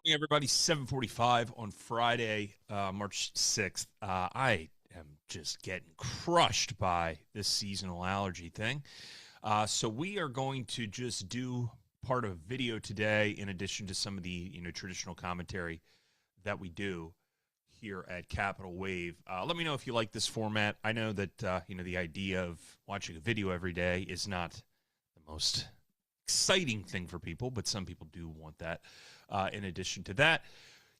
Morning, everybody. 7:45 on Friday, March 6th. I am just getting crushed by this seasonal allergy thing. So we are going to just do part of video today, in addition to some of the traditional commentary that we do here at Capital Wave. Let me know if you like this format. I know that the idea of watching a video every day is not the most exciting thing for people, but some people do want that. In addition to that,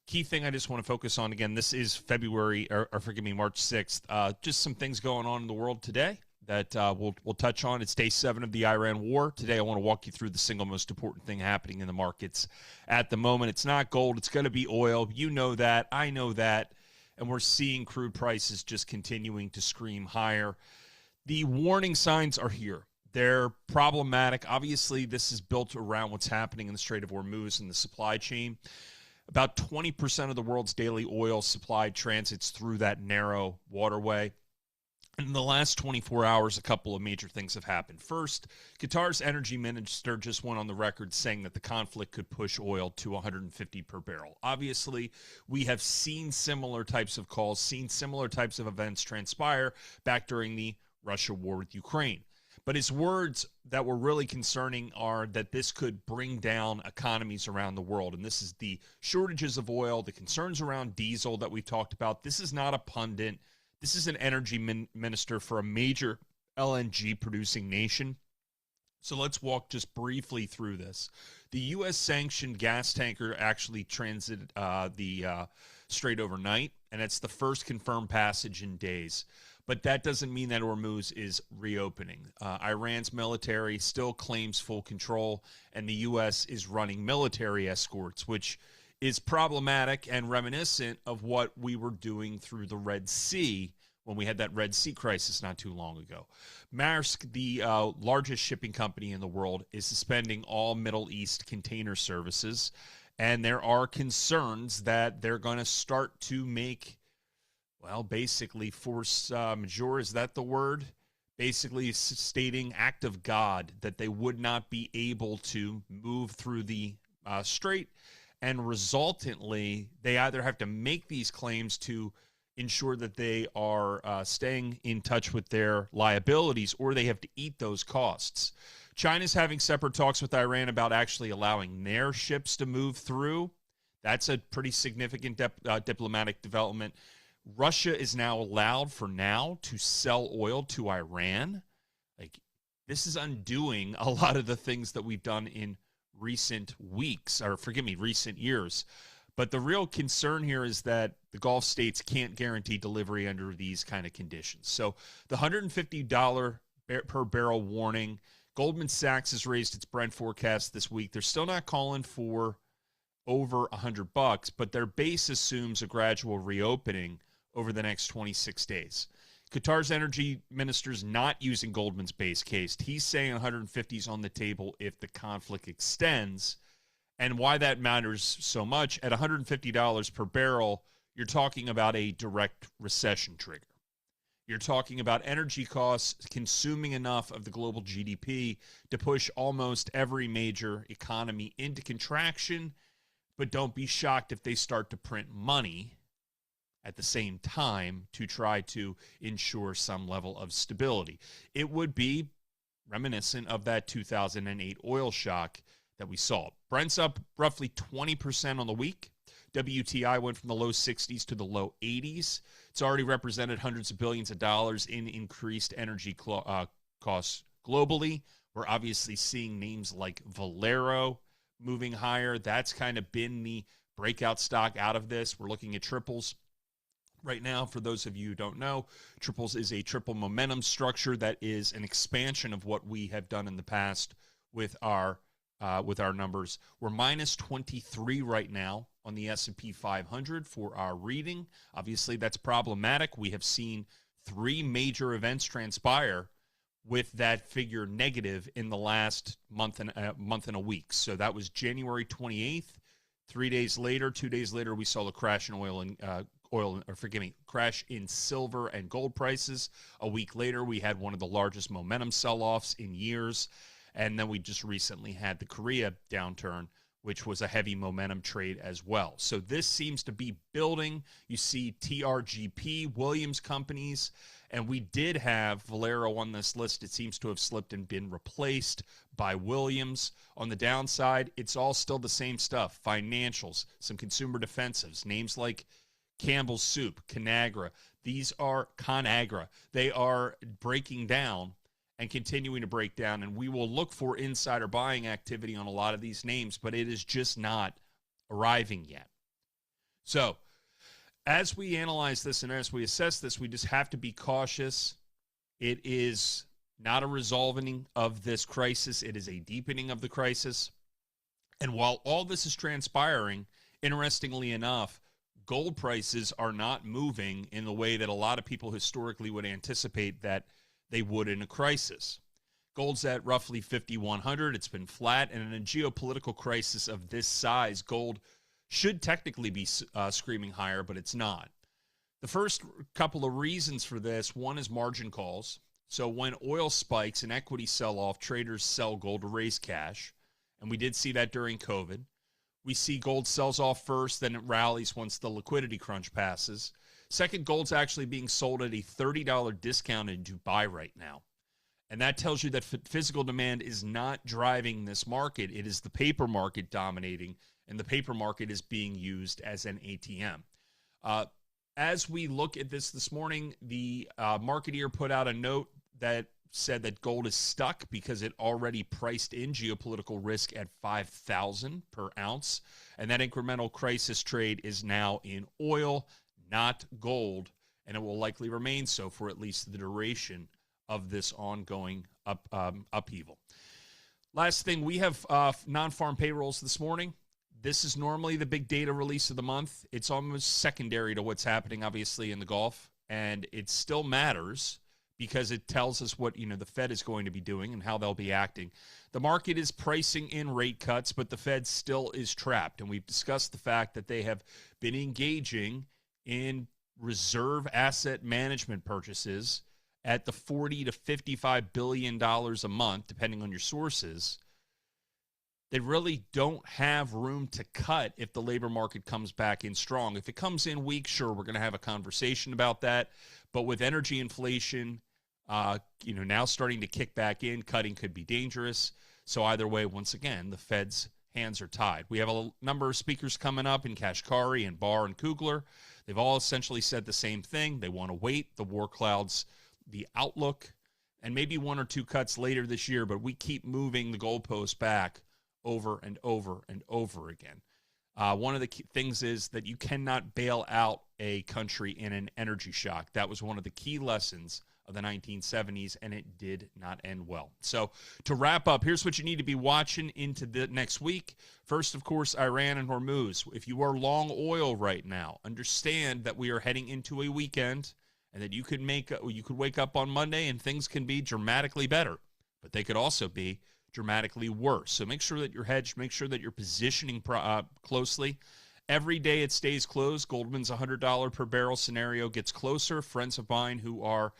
key thing I just want to focus on again, this is March 6th. Just some things going on in the world today that we'll touch on. It's day 7 of the Iran war. Today I want to walk you through the single most important thing happening in the markets at the moment. It's not gold, it's going to be oil. You know that, I know that, and we're seeing crude prices just continuing to scream higher. The warning signs are here. They're problematic. Obviously, this is built around what's happening in the Strait of Hormuz and the supply chain. About 20% of the world's daily oil supply transits through that narrow waterway. In the last 24 hours, a couple of major things have happened. First, Qatar's energy minister just went on the record saying that the conflict could push oil to 150 per barrel. Obviously, we have seen similar types of calls, seen similar types of events transpire back during the Russia war with Ukraine. But his words that were really concerning are that this could bring down economies around the world. And this is the shortages of oil, the concerns around diesel that we've talked about. This is not a pundit. This is an energy minister for a major LNG producing nation. So let's walk just briefly through this. The U.S. sanctioned gas tanker actually transited the Strait overnight, and it's the first confirmed passage in days. But that doesn't mean that Hormuz is reopening. Iran's military still claims full control, and the U.S. is running military escorts, which is problematic and reminiscent of what we were doing through the Red Sea when we had that Red Sea crisis not too long ago. Maersk, the largest shipping company in the world, is suspending all Middle East container services, and there are concerns that they're going to start to make basically force majeure, is that the word? Basically stating act of God that they would not be able to move through the strait, and resultantly, they either have to make these claims to ensure that they are staying in touch with their liabilities, or they have to eat those costs. China's having separate talks with Iran about actually allowing their ships to move through. That's a pretty significant diplomatic development. Russia is now allowed for now to sell oil to Iran. This is undoing a lot of the things that we've done in recent years. But the real concern here is that the Gulf states can't guarantee delivery under these kind of conditions. So the $150 per barrel warning, Goldman Sachs has raised its Brent forecast this week. They're still not calling for over $100, but their base assumes a gradual reopening over the next 26 days. Qatar's energy minister's not using Goldman's base case. He's saying 150 is on the table if the conflict extends. And why that matters so much, at $150 per barrel, you're talking about a direct recession trigger. You're talking about energy costs consuming enough of the global GDP to push almost every major economy into contraction. But don't be shocked if they start to print money at the same time to try to ensure some level of stability. It would be reminiscent of that 2008 oil shock that we saw. Brent's up roughly 20% on the week. WTI went from the low 60s to the low 80s. It's already represented hundreds of billions of dollars in increased energy costs globally. We're obviously seeing names like Valero moving higher. That's kind of been the breakout stock out of this. We're looking at triples right now. For those of you who don't know, triples is a triple momentum structure that is an expansion of what we have done in the past with our numbers. We're minus 23 right now on the S&P 500 for our reading. Obviously, that's problematic. We have seen 3 major events transpire with that figure negative in the last month and a week. So that was January 28th. 2 days later, we saw the crash in crash in silver and gold prices. A week later, we had one of the largest momentum sell-offs in years. And then we just recently had the Korea downturn which was a heavy momentum trade as well. So this seems to be building. You see TRGP, Williams companies, and we did have Valero on this list. It seems to have slipped and been replaced by Williams. On the downside, it's all still the same stuff. Financials, some consumer defensives, names like Campbell's Soup, Conagra. These are Conagra. They are breaking down and continuing to break down, and we will look for insider buying activity on a lot of these names, but it is just not arriving yet. So as we analyze this and as we assess this, we just have to be cautious. It is not a resolving of this crisis. It is a deepening of the crisis. And while all this is transpiring, interestingly enough, gold prices are not moving in the way that a lot of people historically would anticipate that they would in a crisis. Gold's at roughly 5,100. It's been flat. And in a geopolitical crisis of this size, gold should technically be screaming higher, but it's not. The first couple of reasons for this, one is margin calls. So when oil spikes and equities sell off, traders sell gold to raise cash. And we did see that during COVID. We see gold sells off first, then it rallies once the liquidity crunch passes. Second, gold's actually being sold at a $30 discount in Dubai right now. And that tells you that physical demand is not driving this market. It is the paper market dominating, and the paper market is being used as an ATM. As we look at this morning, the Marketeer put out a note that said that gold is stuck because it already priced in geopolitical risk at $5,000 per ounce. And that incremental crisis trade is now in oil, not gold, and it will likely remain so for at least the duration of this ongoing upheaval. Last thing, we have non-farm payrolls this morning. This is normally the big data release of the month. It's almost secondary to what's happening, obviously, in the Gulf, and it still matters because it tells us what the Fed is going to be doing and how they'll be acting. The market is pricing in rate cuts, but the Fed still is trapped, and we've discussed the fact that they have been engaging in reserve asset management purchases at the $40 to $55 billion a month, depending on your sources. They really don't have room to cut if the labor market comes back in strong. If it comes in weak, sure, we're going to have a conversation about that. But with energy inflation, now starting to kick back in, cutting could be dangerous. So either way, once again, the Fed's hands are tied. We have a number of speakers coming up in Kashkari and Barr and Kugler. They've all essentially said the same thing. They want to wait. The war clouds the outlook, and maybe one or two cuts later this year, but we keep moving the goalpost back over and over and over again. One of the key things is that you cannot bail out a country in an energy shock. That was one of the key lessons of the 1970s, and it did not end well. So to wrap up, here's what you need to be watching into the next week. First, of course, Iran and Hormuz. If you are long oil right now, understand that we are heading into a weekend and that you could wake up on Monday and things can be dramatically better, but they could also be dramatically worse. So make sure that you're hedged. Make sure that you're positioning closely. Every day it stays closed. Goldman's $100 per barrel scenario gets closer. Friends of mine who are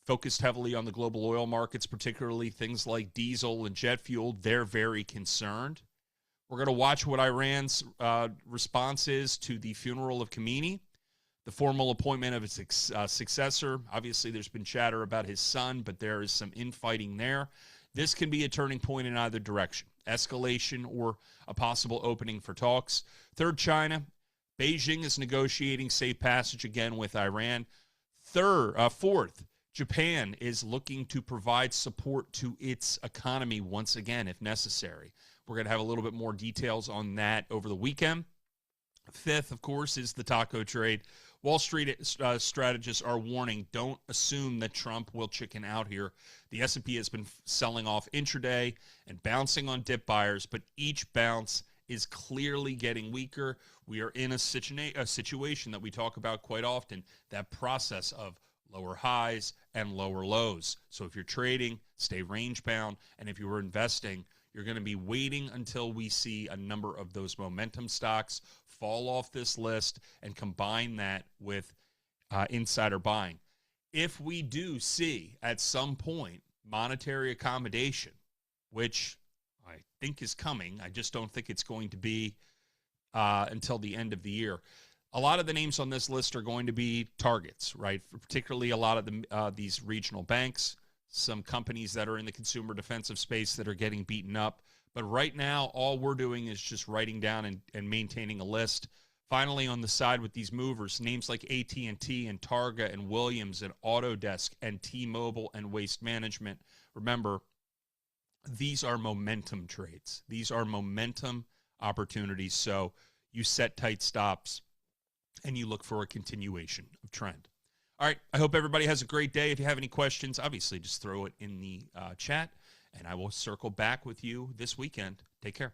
focused heavily on the global oil markets, particularly things like diesel and jet fuel, they're very concerned. We're going to watch what Iran's response is to the funeral of Khamenei, the formal appointment of its successor. Obviously, there's been chatter about his son, but there is some infighting there. This can be a turning point in either direction, escalation or a possible opening for talks. Third, China. Beijing is negotiating safe passage again with Iran. Fourth, Japan is looking to provide support to its economy once again, if necessary. We're going to have a little bit more details on that over the weekend. Fifth, of course, is the taco trade. Wall Street strategists are warning, don't assume that Trump will chicken out here. The S&P has been selling off intraday and bouncing on dip buyers, but each bounce is clearly getting weaker. We are in a situation that we talk about quite often, that process of lower highs and lower lows. So if you're trading, stay range bound, and if you were investing, you're going to be waiting until we see a number of those momentum stocks fall off this list and combine that with insider buying. If we do see at some point monetary accommodation, which I think is coming. I just don't think it's going to be until the end of the year. A lot of the names on this list are going to be targets, right? Particularly a lot of these regional banks, some companies that are in the consumer defensive space that are getting beaten up. But right now, all we're doing is just writing down and maintaining a list. Finally, on the side with these movers, names like AT&T and Targa and Williams and Autodesk and T-Mobile and Waste Management. Remember, these are momentum trades. These are momentum opportunities. So you set tight stops and you look for a continuation of trend. All right, I hope everybody has a great day. If you have any questions, obviously just throw it in the chat, and I will circle back with you this weekend. Take care.